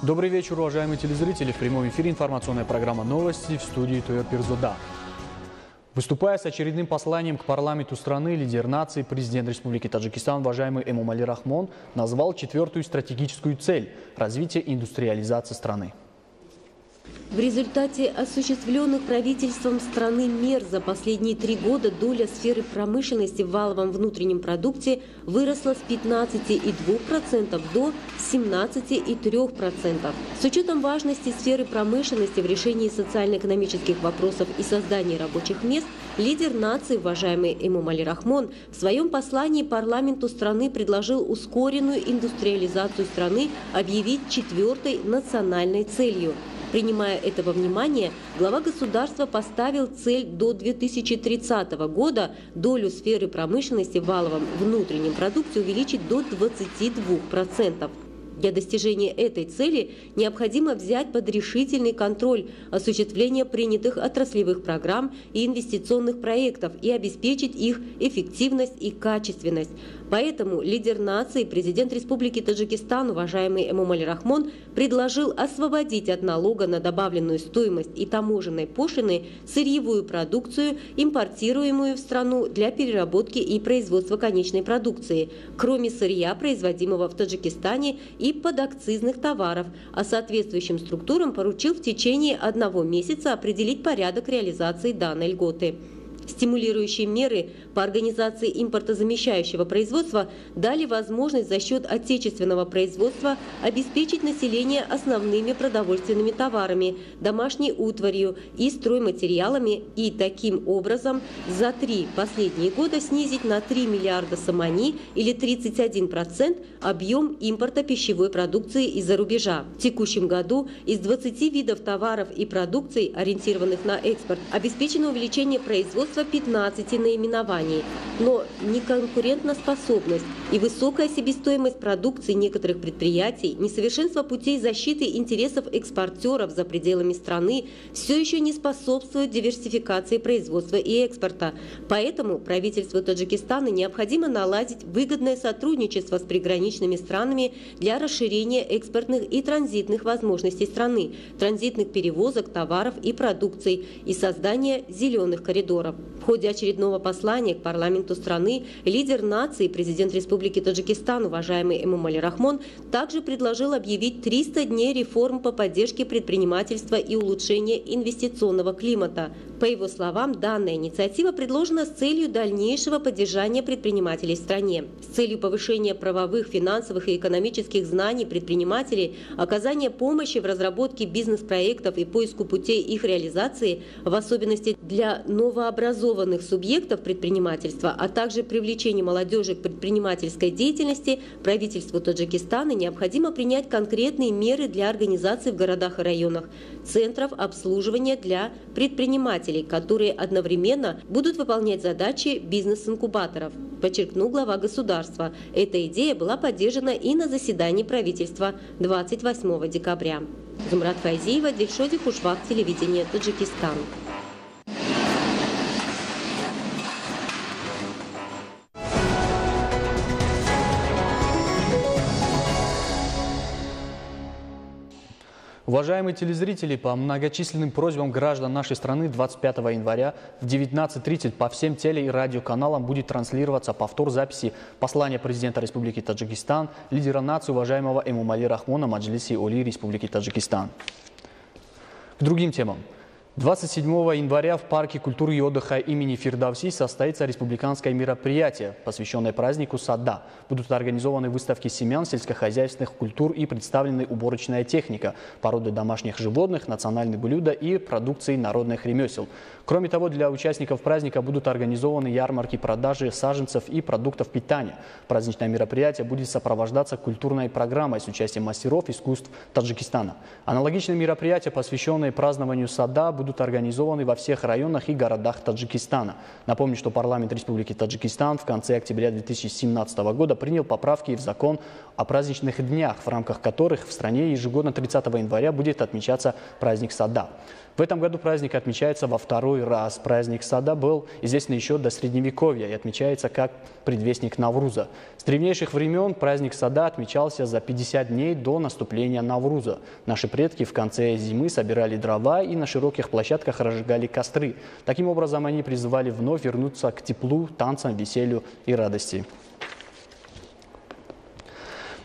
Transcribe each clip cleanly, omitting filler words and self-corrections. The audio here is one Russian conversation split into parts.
Добрый вечер, уважаемые телезрители. В прямом эфире информационная программа «Новости» в студии Тойор Пирзода. Выступая с очередным посланием к парламенту страны, лидер нации, президент Республики Таджикистан, уважаемый Эмомали Рахмон, назвал четвертую стратегическую цель – развитие индустриализации страны. В результате осуществленных правительством страны мер за последние 3 года доля сферы промышленности в валовом внутреннем продукте выросла с 15,2% до 17,3%. С учетом важности сферы промышленности в решении социально-экономических вопросов и создании рабочих мест, лидер нации, уважаемый Эмомали Рахмон, в своем послании парламенту страны предложил ускоренную индустриализацию страны объявить четвертой национальной целью. Принимая это во внимание, глава государства поставил цель до 2030 года долю сферы промышленности в валовом внутреннем продукте увеличить до 22%. Для достижения этой цели необходимо взять под решительный контроль осуществление принятых отраслевых программ и инвестиционных проектов и обеспечить их эффективность и качественность. Поэтому лидер нации, президент Республики Таджикистан, уважаемый Эмомали Рахмон, предложил освободить от налога на добавленную стоимость и таможенной пошлины сырьевую продукцию, импортируемую в страну для переработки и производства конечной продукции, кроме сырья, производимого в Таджикистане, и подакцизных товаров, а соответствующим структурам поручил в течение 1 месяца определить порядок реализации данной льготы. Стимулирующие меры по организации импортозамещающего производства дали возможность за счет отечественного производства обеспечить население основными продовольственными товарами, домашней утварью и стройматериалами и таким образом за 3 последние года снизить на 3 миллиарда сомани или 31% объем импорта пищевой продукции из-за рубежа. В текущем году из 20 видов товаров и продукций, ориентированных на экспорт, обеспечено увеличение производства 15 наименований, но неконкурентоспособность и высокая себестоимость продукции некоторых предприятий, несовершенство путей защиты интересов экспортеров за пределами страны все еще не способствуют диверсификации производства и экспорта. Поэтому правительству Таджикистана необходимо наладить выгодное сотрудничество с приграничными странами для расширения экспортных и транзитных возможностей страны, транзитных перевозок товаров и продукций и создания зеленых коридоров. В ходе очередного послания к парламенту страны лидер нации, президент Республики Таджикистан, уважаемый Эмомали Рахмон, также предложил объявить 300 дней реформ по поддержке предпринимательства и улучшения инвестиционного климата. По его словам, данная инициатива предложена с целью дальнейшего поддержания предпринимателей в стране, с целью повышения правовых, финансовых и экономических знаний предпринимателей, оказания помощи в разработке бизнес-проектов и поиску путей их реализации, в особенности для новообразованных субъектов предпринимательства, а также привлечение молодежи к предпринимательской деятельности, правительству Таджикистана необходимо принять конкретные меры для организации в городах и районах центров обслуживания для предпринимателей, которые одновременно будут выполнять задачи бизнес-инкубаторов, подчеркнул глава государства. Эта идея была поддержана и на заседании правительства 28 декабря. Зумрат Файзиева, Дильшоди Хушвак, телевидение Таджикистан. Уважаемые телезрители, по многочисленным просьбам граждан нашей страны 25 января в 19:30 по всем теле- и радиоканалам будет транслироваться повтор записи послания президента Республики Таджикистан, лидера нации, уважаемого Эмомали Рахмона, Маджлиси Оли Республики Таджикистан. К другим темам. 27 января в Парке культуры и отдыха имени Фирдавси состоится республиканское мероприятие, посвященное празднику Сада. Будут организованы выставки семян, сельскохозяйственных культур и представлены уборочная техника, породы домашних животных, национальные блюда и продукции народных ремесел. Кроме того, для участников праздника будут организованы ярмарки продажи саженцев и продуктов питания. Праздничное мероприятие будет сопровождаться культурной программой с участием мастеров искусств Таджикистана. Аналогичные мероприятия, посвященные празднованию Сада, будут организованы во всех районах и городах Таджикистана. Напомню, что парламент Республики Таджикистан в конце октября 2017 года принял поправки в закон о праздничных днях, в рамках которых в стране ежегодно 30 января будет отмечаться праздник Сада. В этом году праздник отмечается во второй раз. Праздник сада был известен еще до Средневековья и отмечается как предвестник Навруза. С древнейших времен праздник сада отмечался за 50 дней до наступления Навруза. Наши предки в конце зимы собирали дрова и на широких площадках разжигали костры. Таким образом, они призывали вновь вернуться к теплу, танцам, веселью и радости.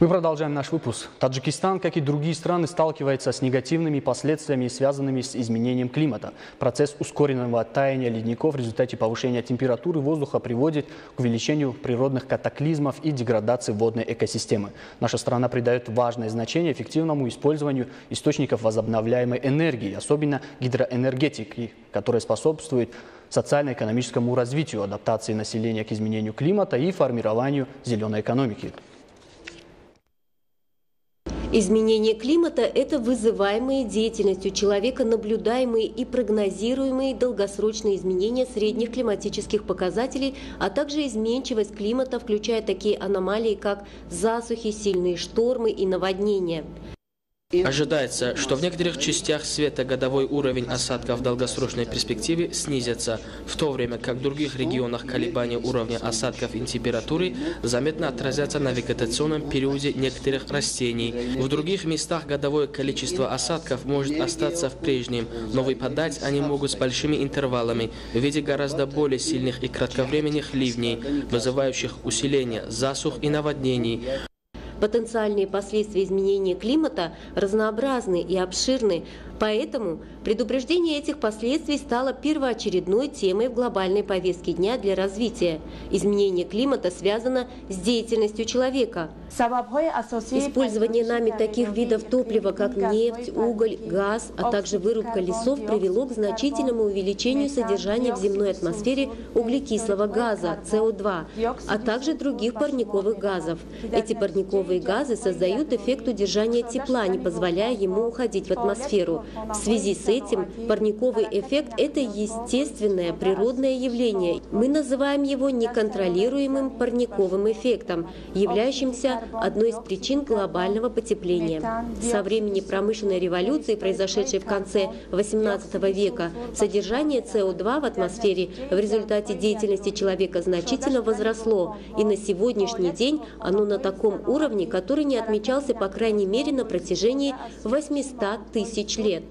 Мы продолжаем наш выпуск. Таджикистан, как и другие страны, сталкивается с негативными последствиями, связанными с изменением климата. Процесс ускоренного таяния ледников в результате повышения температуры воздуха приводит к увеличению природных катаклизмов и деградации водной экосистемы. Наша страна придает важное значение эффективному использованию источников возобновляемой энергии, особенно гидроэнергетики, которая способствует социально-экономическому развитию, адаптации населения к изменению климата и формированию зеленой экономики. Изменение климата – это вызываемые деятельностью человека наблюдаемые и прогнозируемые долгосрочные изменения средних климатических показателей, а также изменчивость климата, включая такие аномалии, как засухи, сильные штормы и наводнения. Ожидается, что в некоторых частях света годовой уровень осадков в долгосрочной перспективе снизится, в то время как в других регионах колебания уровня осадков и температуры заметно отразятся на вегетационном периоде некоторых растений. В других местах годовое количество осадков может остаться в прежнем, но выпадать они могут с большими интервалами в виде гораздо более сильных и кратковременных ливней, вызывающих усиление засух и наводнений. Потенциальные последствия изменения климата разнообразны и обширны, поэтому предупреждение этих последствий стало первоочередной темой в глобальной повестке дня для развития. Изменение климата связано с деятельностью человека. Использование нами таких видов топлива, как нефть, уголь, газ, а также вырубка лесов привело к значительному увеличению содержания в земной атмосфере углекислого газа, СО2, а также других парниковых газов. Эти парниковые газы создают эффект удержания тепла, не позволяя ему уходить в атмосферу. В связи с этим парниковый эффект – это естественное природное явление. Мы называем его неконтролируемым парниковым эффектом, являющимся одной из причин глобального потепления. Со времени промышленной революции, произошедшей в конце XVIII века, содержание СО2 в атмосфере в результате деятельности человека значительно возросло, и на сегодняшний день оно на таком уровне, который не отмечался по крайней мере на протяжении 800 тысяч лет.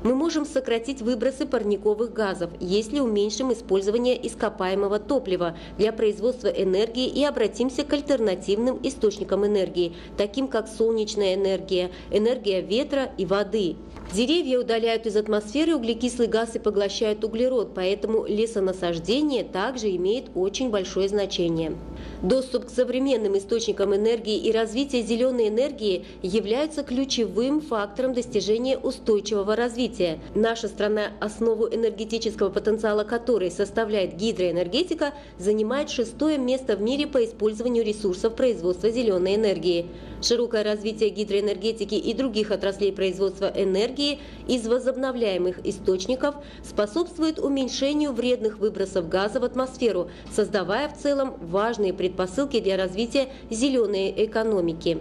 Мы можем сократить выбросы парниковых газов, если уменьшим использование ископаемого топлива для производства энергии и обратимся к альтернативным источникам энергии, таким как солнечная энергия, энергия ветра и воды. Деревья удаляют из атмосферы углекислый газ и поглощают углерод, поэтому лесонасаждение также имеет очень большое значение. Доступ к современным источникам энергии и развитие зеленой энергии являются ключевым фактором достижения устойчивого развития. Наша страна, основу энергетического потенциала которой составляет гидроэнергетика, занимает 6-е место в мире по использованию ресурсов производства зеленой энергии. Широкое развитие гидроэнергетики и других отраслей производства энергии из возобновляемых источников способствует уменьшению вредных выбросов газа в атмосферу, создавая в целом важные предпосылки для развития зеленой экономики.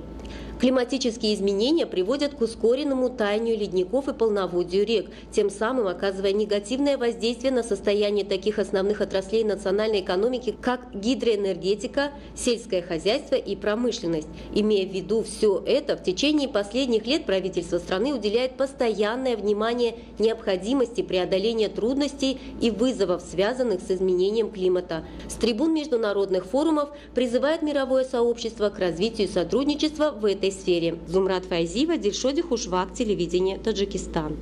Климатические изменения приводят к ускоренному таянию ледников и полноводию рек, тем самым оказывая негативное воздействие на состояние таких основных отраслей национальной экономики, как гидроэнергетика, сельское хозяйство и промышленность. Имея в виду все это, в течение последних лет правительство страны уделяет постоянное внимание необходимости преодоления трудностей и вызовов, связанных с изменением климата. С трибун международных форумов призывает мировое сообщество к развитию сотрудничества в этой сфере. Зумрат Файзиева, Дильшоди Хушвак, телевидение, Таджикистан.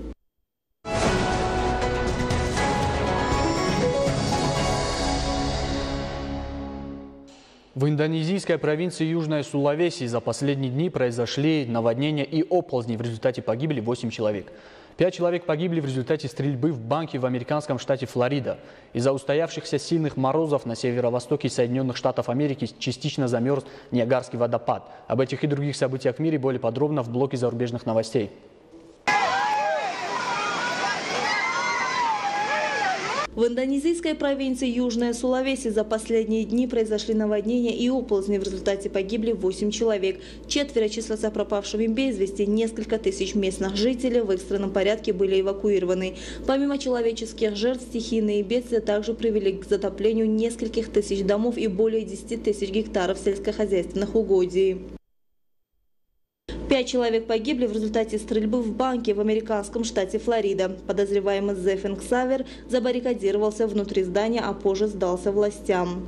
В индонезийской провинции Южная Сулавеси за последние дни произошли наводнения и оползни. В результате погибли 8 человек. 5 человек погибли в результате стрельбы в банке в американском штате Флорида. Из-за устоявшихся сильных морозов на северо-востоке Соединенных Штатов Америки частично замерз Ниагарский водопад. Об этих и других событиях в мире более подробно в блоке зарубежных новостей. В индонезийской провинции Южная Сулавеси за последние дни произошли наводнения и оползни. В результате погибли 8 человек. 4 числятся пропавшими без вести. Несколько тысяч местных жителей в экстренном порядке были эвакуированы. Помимо человеческих жертв, стихийные бедствия также привели к затоплению нескольких тысяч домов и более 10 тысяч гектаров сельскохозяйственных угодий. 5 человек погибли в результате стрельбы в банке в американском штате Флорида. Подозреваемый Зефин Ксавер забаррикадировался внутри здания, а позже сдался властям.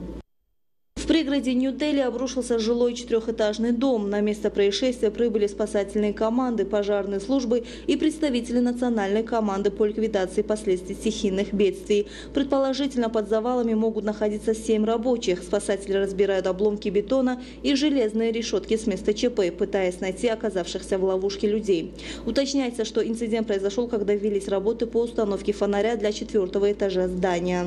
В пригороде Нью-Дели обрушился жилой 4-этажный дом. На место происшествия прибыли спасательные команды, пожарные службы и представители национальной команды по ликвидации последствий стихийных бедствий. Предположительно, под завалами могут находиться 7 рабочих. Спасатели разбирают обломки бетона и железные решетки с места ЧП, пытаясь найти оказавшихся в ловушке людей. Уточняется, что инцидент произошел, когда велись работы по установке фонаря для 4-го этажа здания.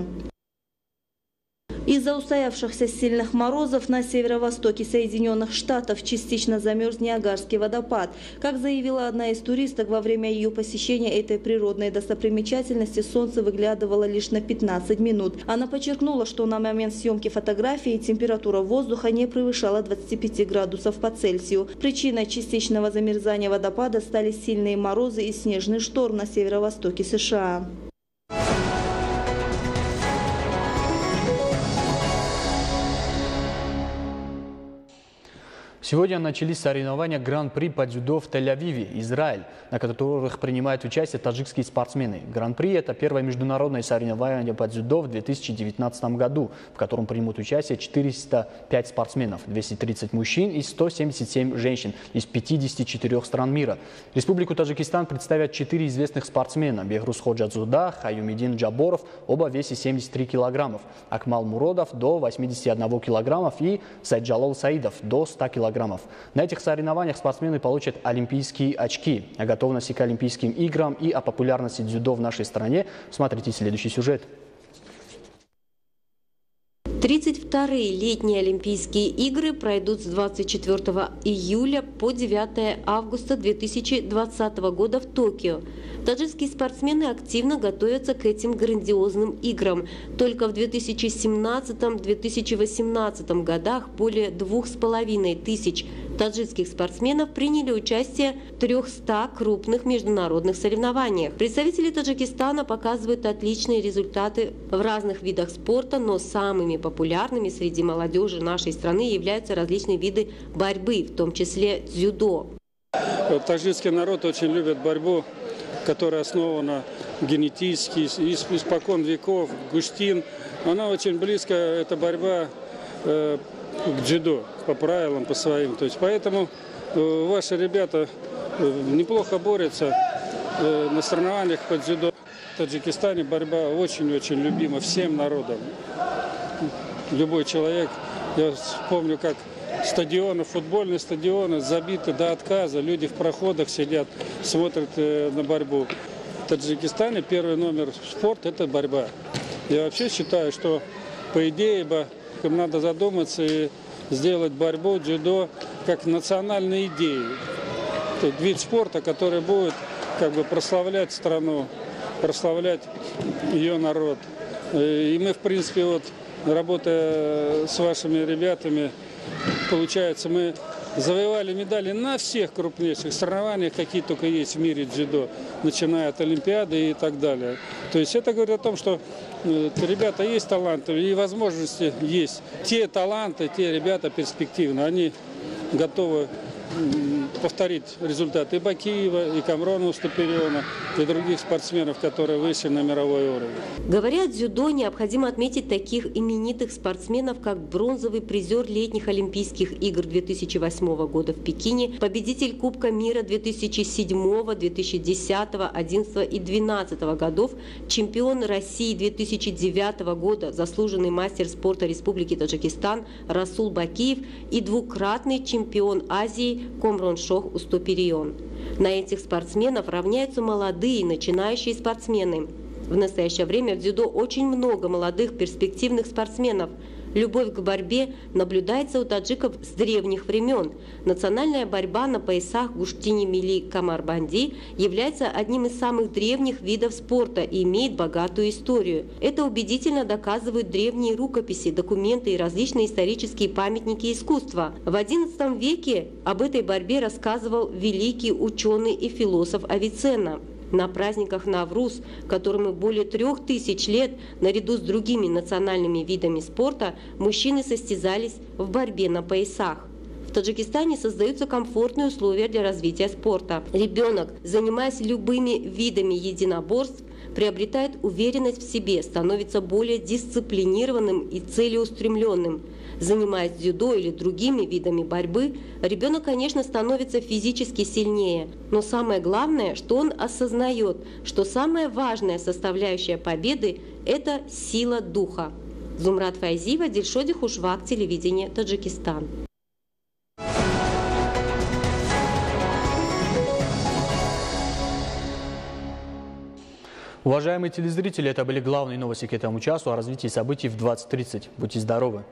Из-за устоявшихся сильных морозов на северо-востоке Соединенных Штатов частично замерз Ниагарский водопад. Как заявила одна из туристок, во время ее посещения этой природной достопримечательности солнце выглядывало лишь на 15 минут. Она подчеркнула, что на момент съемки фотографии температура воздуха не превышала 25 градусов по Цельсию. Причиной частичного замерзания водопада стали сильные морозы и снежный шторм на северо-востоке США. Сегодня начались соревнования Гран-при по дзюдо в Тель-Авиве, Израиль, на которых принимают участие таджикские спортсмены. Гран-при – это первое международное соревнование по дзюдо в 2019 году, в котором примут участие 405 спортсменов, 230 мужчин и 177 женщин из 54 стран мира. Республику Таджикистан представят 4 известных спортсмена – Бехрус Ходжадзуда, Хаюмидин Джаборов, оба в весе 73 килограммов, Акмал Муродов до 81 килограммов и Сайджалол Саидов до 100 килограммов. На этих соревнованиях спортсмены получат олимпийские очки. О готовности к Олимпийским играм и о популярности дзюдо в нашей стране смотрите следующий сюжет. 32-е летние Олимпийские игры пройдут с 24 июля по 9 августа 2020 года в Токио. Таджикские спортсмены активно готовятся к этим грандиозным играм. Только в 2017-2018 годах более 2500 таджикских спортсменов приняли участие в 300 крупных международных соревнованиях. Представители Таджикистана показывают отличные результаты в разных видах спорта, но самыми популярными среди молодежи нашей страны являются различные виды борьбы, в том числе дзюдо. Таджикский народ очень любит борьбу, которая основана генетически, испокон веков, гуштин. Она очень близко, эта борьба к дзюдо, по правилам, по своим. То есть, поэтому ваши ребята неплохо борются на соревнованиях по дзюдо. В Таджикистане борьба очень-очень любима всем народам. Любой человек, я вспомню, как стадионы, футбольные стадионы забиты до отказа, люди в проходах сидят, смотрят на борьбу. В Таджикистане первый номер спорта – это борьба. Я вообще считаю, что по идее им надо задуматься и сделать борьбу, дзюдо как национальной идеей. Это вид спорта, который будет как бы прославлять страну, прославлять ее народ. И мы, в принципе, вот работая с вашими ребятами, получается, мы завоевали медали на всех крупнейших соревнованиях, какие только есть в мире дзюдо, начиная от Олимпиады и так далее. То есть это говорит о том, что ребята есть таланты и возможности есть. Те таланты, те ребята перспективные, они готовы повторить результаты и Бакиева, и Камрона Устапериона, и других спортсменов, которые вышли на мировой уровень. Говоря о дзюдо, необходимо отметить таких именитых спортсменов, как бронзовый призер летних Олимпийских игр 2008 года в Пекине, победитель Кубка мира 2007, 2010, 2011 и 2012 годов, чемпион России 2009 года, заслуженный мастер спорта Республики Таджикистан Расул Бакиев и двукратный чемпион Азии Комроншох Устаперион. На этих спортсменов равняются молодые начинающие спортсмены. В настоящее время в дзюдо очень много молодых перспективных спортсменов. Любовь к борьбе наблюдается у таджиков с древних времен. Национальная борьба на поясах Гуштини-Мили-Камарбанди является одним из самых древних видов спорта и имеет богатую историю. Это убедительно доказывают древние рукописи, документы и различные исторические памятники искусства. В XI веке об этой борьбе рассказывал великий ученый и философ Авиценна. На праздниках Навруз, которому более 3000 лет, наряду с другими национальными видами спорта, мужчины состязались в борьбе на поясах. В Таджикистане создаются комфортные условия для развития спорта. Ребенок, занимаясь любыми видами единоборств, приобретает уверенность в себе, становится более дисциплинированным и целеустремленным. Занимаясь дзюдо или другими видами борьбы, ребенок, конечно, становится физически сильнее. Но самое главное, что он осознает, что самая важная составляющая победы – это сила духа. Зумрат Файзиева, Дильшоди Хушвак, телевидение Таджикистан. Уважаемые телезрители, это были главные новости к этому часу. О развитии событий в 20:30. Будьте здоровы!